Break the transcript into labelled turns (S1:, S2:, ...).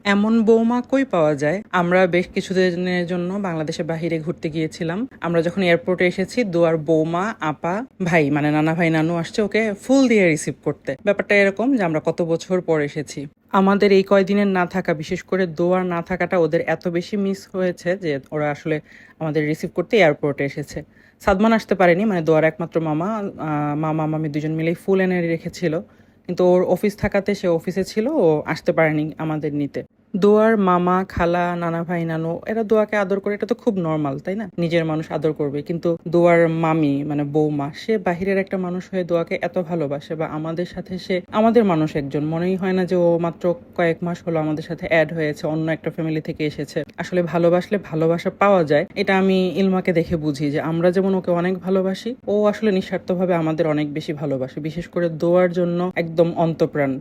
S1: এমন বৌমা কই পাওয়া যায়? আমরা বেশ কিছুদিনের জন্য বাংলাদেশের বাহিরে ঘুরতে গিয়েছিলাম। আমরা যখন এয়ারপোর্টে এসেছি, দুয়ার বৌমা, আপা, ভাই মানে নানা ভাই নানু আসছে ওকে ফুল দিয়ে রিসিভ করতে। ব্যাপারটা এরকম যে আমরা কত বছর পর এসেছি। আমাদের এই কয়দিনের না থাকা, বিশেষ করে দোয়ার না থাকাটা ওদের এত বেশি মিস হয়েছে যে ওরা আসলে আমাদের রিসিভ করতে এয়ারপোর্টে এসেছে। সাদমান আসতে পারেনি, মানে দোয়ার একমাত্র মামা। মামা মামি দুজন মিলেই ফুল এনে রেখেছিল, কিন্তু ওর অফিস থাকাতে সে অফিসে ছিল, ও আসতে পারেনি আমাদের নিতে। দোয়ার মামা, খালা, নানা ভাই নানু এরা দোয়াকে আদর করে, এটা তো খুব নর্মাল, তাই না? নিজের মানুষ আদর করবে। কিন্তু দোয়ার মামি মানে বৌমা, সে বাহিরের একটা মানুষ হয়ে দোয়াকে এত ভালোবাসে, বা আমাদের সাথে সে আমাদের মানুষ একজন। মনেই হয় না যে ও মাত্র কয়েক মাস হলো আমাদের সাথে অ্যাড হয়েছে, অন্য একটা ফ্যামিলি থেকে এসেছে। আসলে ভালোবাসলে ভালোবাসা পাওয়া যায়, এটা আমি ইলমাকে দেখে বুঝি যে আমরা যেমন ওকে অনেক ভালোবাসি, ও আসলে নিঃস্বার্থভাবে আমাদের অনেক বেশি ভালোবাসে, বিশেষ করে দোয়ার জন্য একদম অন্তপ্রাণ।